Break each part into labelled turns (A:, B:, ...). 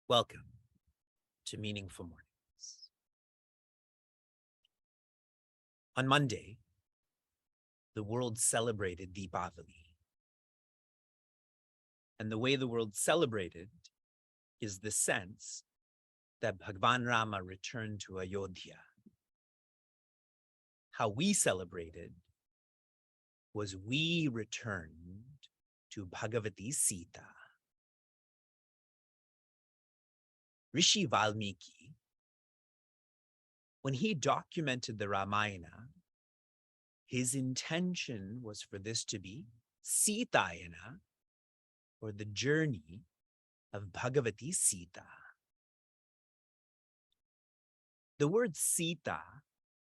A: Welcome to Meaningful Mornings. On Monday, the world celebrated Deepavali. And the way the world celebrated is the sense that Bhagwan Rama returned to Ayodhya. How we celebrated was we returned to Bhagavati Sita. Rishi Valmiki, when he documented the Ramayana, his intention was for this to be Sitayana, or the journey of Bhagavati Sita. The word Sita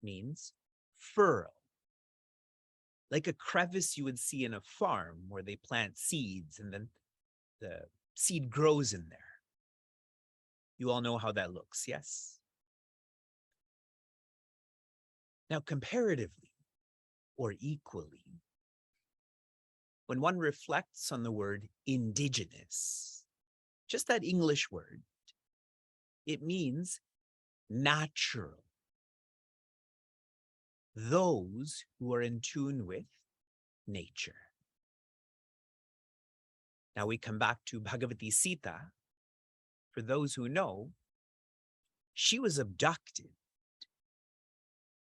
A: means furrow, like a crevice you would see in a farm where they plant seeds and then the seed grows in there. You all know how that looks, yes? Now, comparatively or equally, when one reflects on the word indigenous, just that English word, it means natural. Those who are in tune with nature. Now we come back to Bhagavati Sita. For those who know, she was abducted.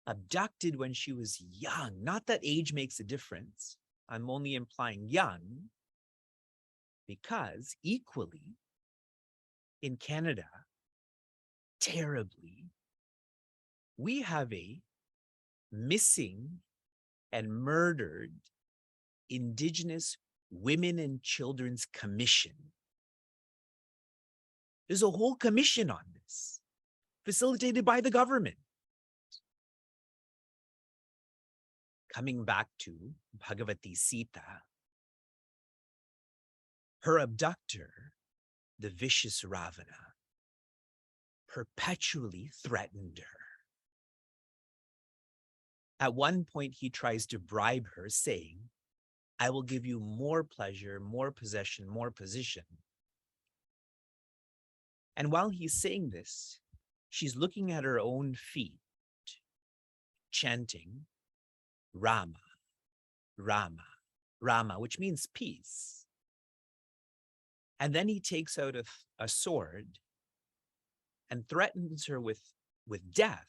A: Abducted when she was young. Not that age makes a difference. I'm only implying young, because equally in Canada, terribly, we have a missing and murdered Indigenous Women and Children's Commission. There's a whole commission on this, facilitated by the government. Coming back to Bhagavati Sita, her abductor, the vicious Ravana, perpetually threatened her. At one point, he tries to bribe her, saying, I will give you more pleasure, more possession, more position. And while he's saying this, she's looking at her own feet, chanting, Rama, Rama, Rama, which means peace. And then he takes out a sword and threatens her with death.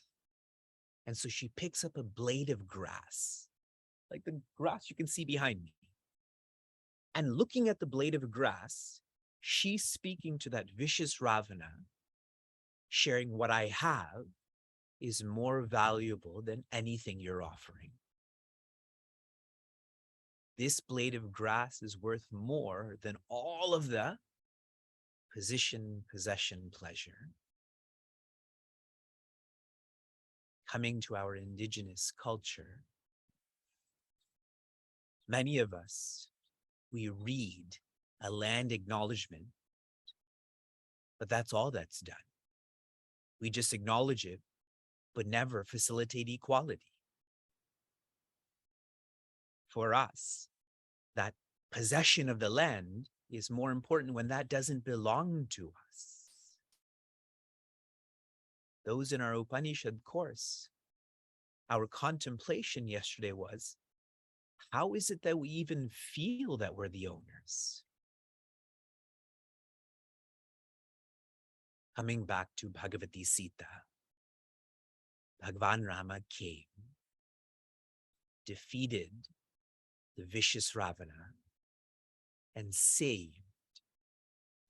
A: And so she picks up a blade of grass, like the grass you can see behind me. And looking at the blade of grass, she's speaking to that vicious Ravana, sharing what I have is more valuable than anything you're offering. This blade of grass is worth more than all of the position, possession, pleasure. Coming to our indigenous culture, many of us, we read a land acknowledgement, but that's all that's done. We just acknowledge it, but never facilitate equality. For us, that possession of the land is more important when that doesn't belong to us. Those in our Upanishad course, our contemplation yesterday was, How is it that we even feel that we're the owners? Coming back to Bhagavad Gita, Bhagavan Rama came, defeated the vicious Ravana, and saved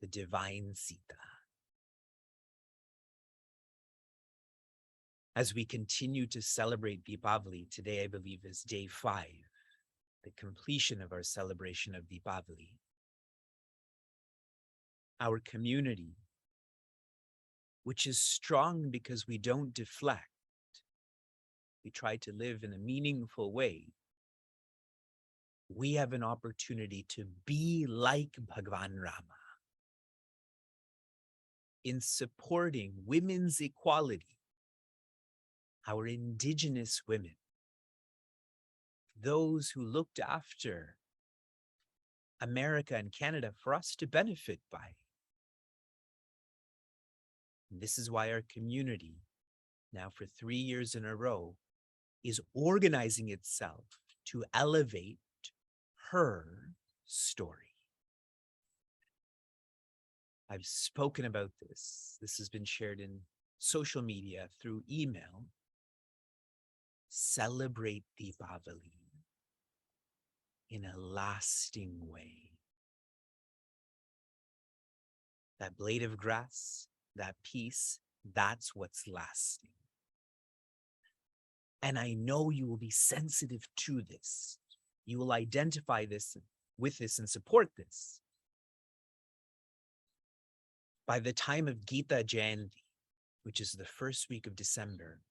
A: the divine Sita. As we continue to celebrate Deepavali, today I believe is day 5, the completion of our celebration of Deepavali. Our community, which is strong because we don't deflect, we try to live in a meaningful way, we have an opportunity to be like Bhagavan Rama in supporting women's equality, our indigenous women, those who looked after America and Canada for us to benefit by. And this is why our community, now for 3 years in a row, is organizing itself to elevate her story. I've spoken about this. This has been shared in social media, through email. Celebrate Deepavali in a lasting way. That blade of grass, that peace, that's what's lasting. And I know you will be sensitive to this. You will identify this with this and support this. By the time of Gita Jayanti, which is the first week of December,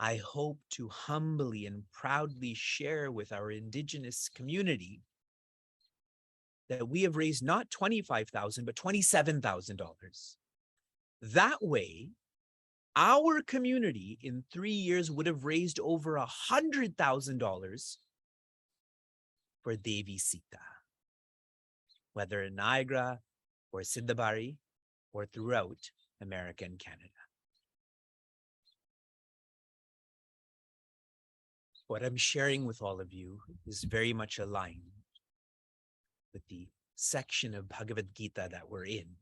A: I hope to humbly and proudly share with our indigenous community that we have raised not $25,000, but $27,000. That way, our community in 3 years would have raised over $100,000 for Devi Sita, whether in Niagara or Siddhabari or throughout America and Canada. What I'm sharing with all of you is very much aligned with the section of Bhagavad Gita that we're in.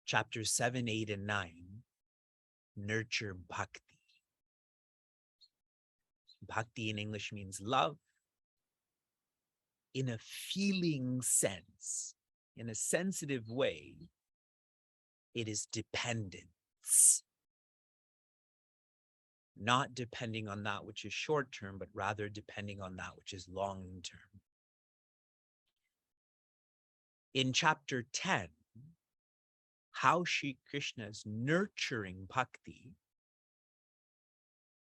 A: Chapters 7, 8, and 9, nurture bhakti. Bhakti in English means love. In a feeling sense, in a sensitive way, it is dependence. Not depending on that which is short term, but rather depending on that which is long term. In chapter 10, how Sri Krishna is nurturing bhakti,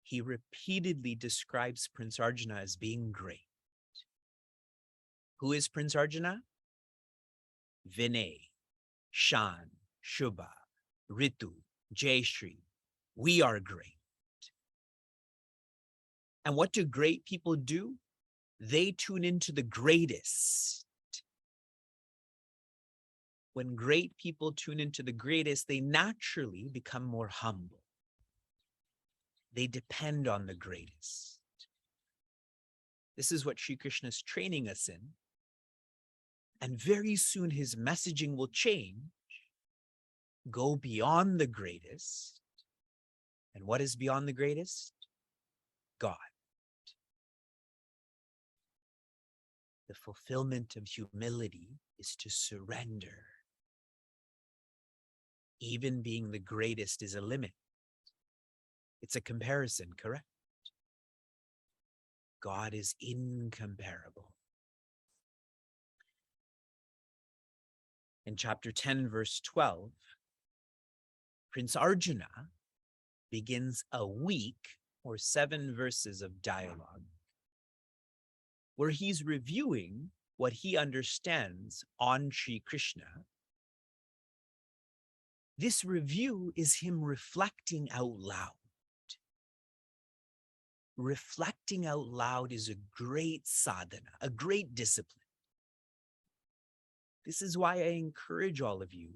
A: he repeatedly describes Prince Arjuna as being great. Who is Prince Arjuna? Vinay, Shan, Shubha, Ritu, Jayashri. We are great. And what do great people do? They tune into the greatest. When great people tune into the greatest, they naturally become more humble. They depend on the greatest. This is what Sri Krishna is training us in. And very soon his messaging will change. Go beyond the greatest. And what is beyond the greatest? God. The fulfillment of humility is to surrender. Even being the greatest is a limit. It's a comparison, correct? God is incomparable. In chapter 10, verse 12, Prince Arjuna begins a week or 7 verses of dialogue where he's reviewing what he understands on Sri Krishna. This review is him reflecting out loud. Reflecting out loud is a great sadhana, a great discipline. This is why I encourage all of you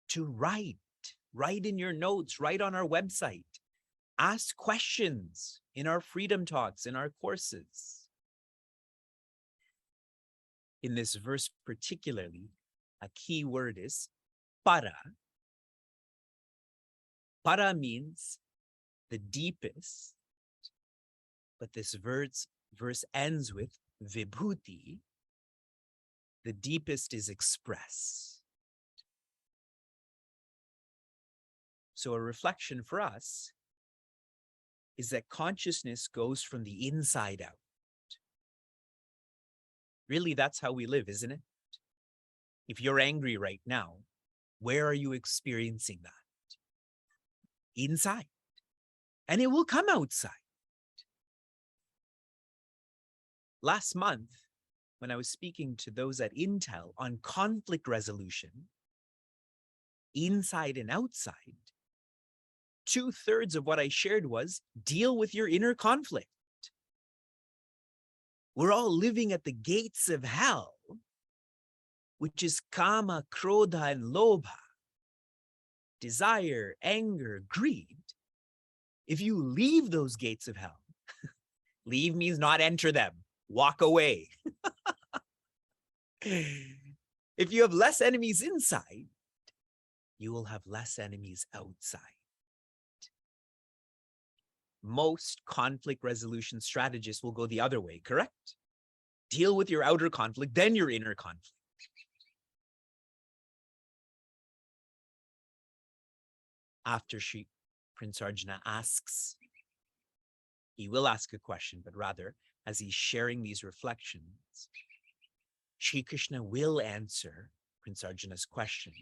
A: to write in your notes, write on our website. Ask questions in our freedom talks, in our courses. In this verse particularly, a key word is para. Para means the deepest, but this verse ends with vibhuti. The deepest is express. So a reflection for us is that consciousness goes from the inside out. Really, that's how we live, isn't it? If you're angry right now, where are you experiencing that? Inside. And it will come outside. Last month, when I was speaking to those at Intel on conflict resolution, inside and outside, 2/3 of what I shared was deal with your inner conflict. We're all living at the gates of hell, which is kama, krodha, and lobha, desire, anger, greed. If you leave those gates of hell, leave means not enter them, walk away. If you have less enemies inside, you will have less enemies outside. Most conflict resolution strategists will go the other way, correct? Deal with your outer conflict, then your inner conflict. After Prince Arjuna asks, he will ask a question, but rather, as he's sharing these reflections, Shri Krishna will answer Prince Arjuna's question,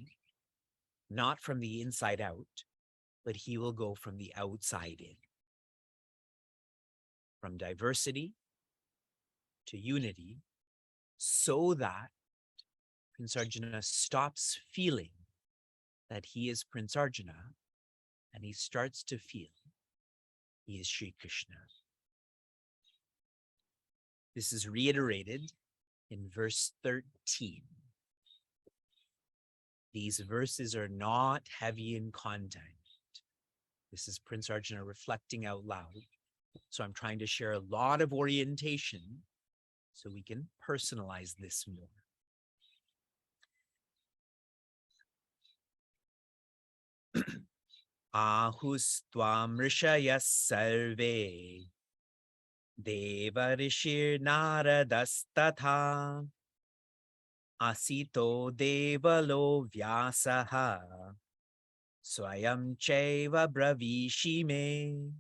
A: not from the inside out, but he will go from the outside in. From diversity to unity, so that Prince Arjuna stops feeling that he is Prince Arjuna, and he starts to feel he is Shri Krishna. This is reiterated in verse 13. These verses are not heavy in content. This is Prince Arjuna reflecting out loud. So I'm trying to share a lot of orientation so we can personalize this more. Ahustvam rishayas sarve deva rishir naradastatha asito devalo vyasaha swayam chaiva bravishime.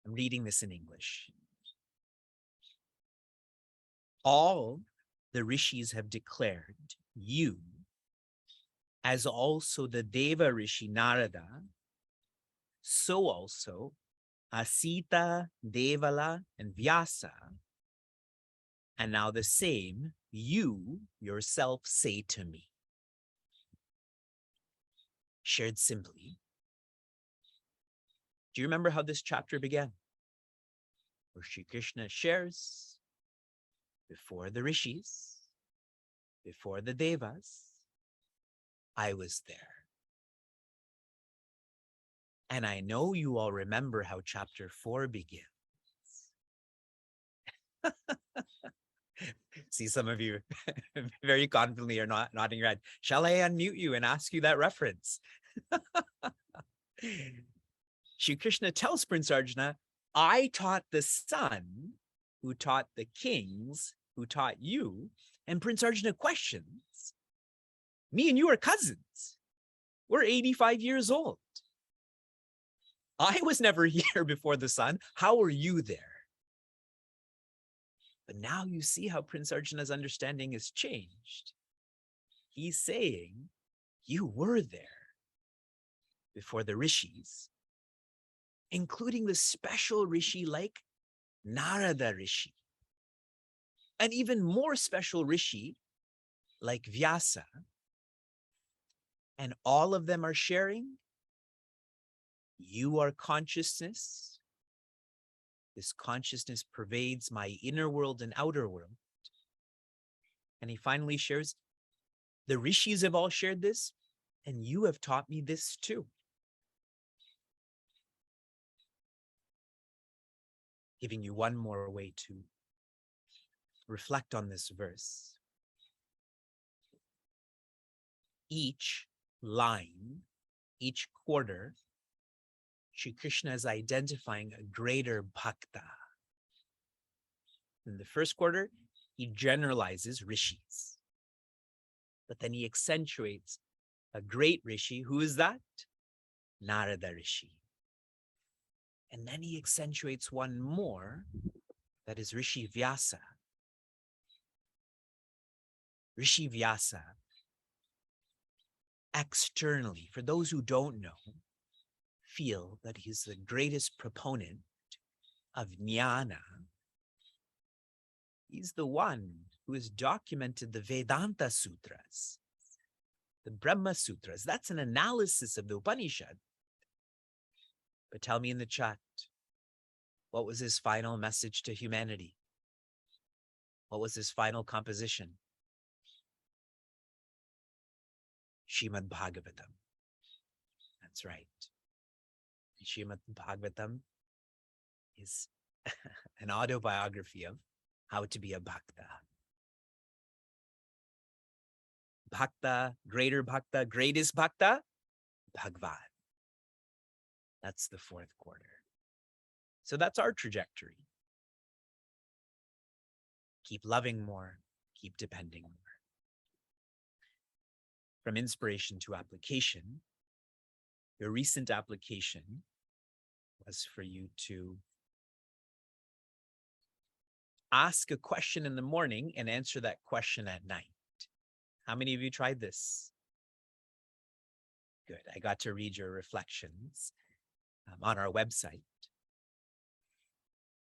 A: I'm reading this in English. All the rishis have declared you, as also the Deva Rishi Narada, so also Asita, Devala, and Vyasa, and now the same you yourself say to me. Shared simply. Do you remember how this chapter began? Where Shri Krishna shares before the rishis, before the devas, I was there. And I know you all remember how chapter 4 begins. See, some of you very confidently are not nodding your head. Shall I unmute you and ask you that reference? Shri Krishna tells Prince Arjuna, I taught the son who taught the kings who taught you. And Prince Arjuna questions, me and you are cousins. We're 85 years old. I was never here before the sun. How are you there? But now you see how Prince Arjuna's understanding has changed. He's saying, you were there before the rishis, including the special rishi like Narada Rishi, an even more special rishi like Vyasa. And all of them are sharing, you are consciousness. This consciousness pervades my inner world and outer world. And he finally shares, the rishis have all shared this, and you have taught me this too. giving you one more way to reflect on this verse. Each line, each quarter, Shri Krishna is identifying a greater bhakta. In the first quarter, he generalizes rishis, but then he accentuates a great rishi. Who is that? Narada Rishi. And then he accentuates one more, that is Rishi Vyasa. Rishi Vyasa, externally, for those who don't know, feel that he's the greatest proponent of jnana. He's the one who has documented the Vedanta Sutras, the Brahma Sutras. That's an analysis of the Upanishad. But tell me in the chat, what was his final message to humanity? What was his final composition? Srimad Bhagavatam. That's right. Srimad Bhagavatam is an autobiography of how to be a bhakta. Bhakta, greatest bhakta, Bhagavad. That's the fourth quarter. So that's our trajectory. Keep loving more, keep depending more. From inspiration to application, your recent application was for you to ask a question in the morning and answer that question at night. How many of you tried this? Good. I got to read your reflections on our website.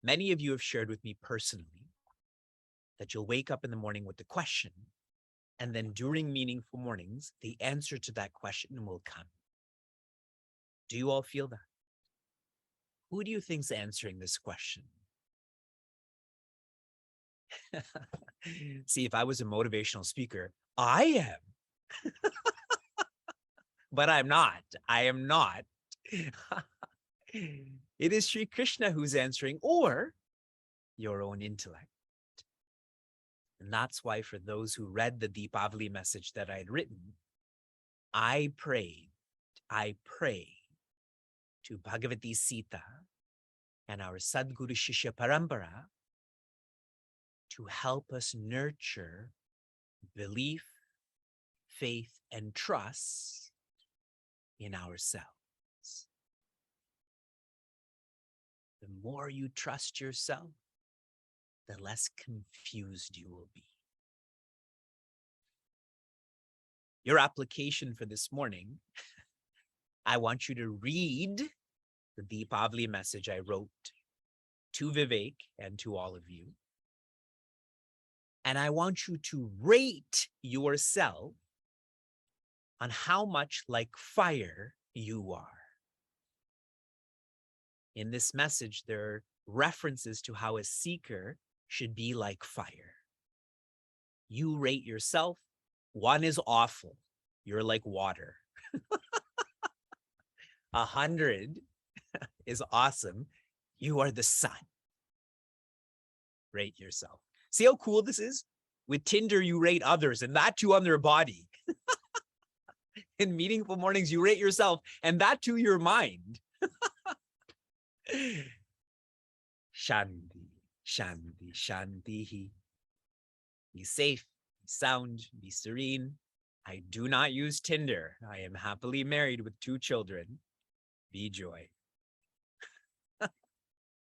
A: Many of you have shared with me personally that you'll wake up in the morning with the question, and then during meaningful mornings, the answer to that question will come. Do you all feel that? Who do you think's answering this question? See, if I was a motivational speaker, I am. But I'm not. I am not. It is Sri Krishna who's answering, or your own intellect. And that's why for those who read the Deepavali message that I had written, I pray to Bhagavati Sita and our Sadguru Shishya Parampara to help us nurture belief, faith, and trust in ourselves. The more you trust yourself, the less confused you will be. Your application for this morning, I want you to read the Deepavali message I wrote to Vivek and to all of you. And I want you to rate yourself on how much like fire you are. In this message, there are references to how a seeker should be like fire. You rate yourself. 1 is awful. You're like water. 100 is awesome. You are the sun. Rate yourself. See how cool this is? With Tinder, you rate others, and that too on their body. In meaningful mornings, you rate yourself, and that too your mind. Shanti, Shanti, Shanti. Be safe, be sound, be serene. I do not use Tinder. I am happily married with 2 children. Be joy.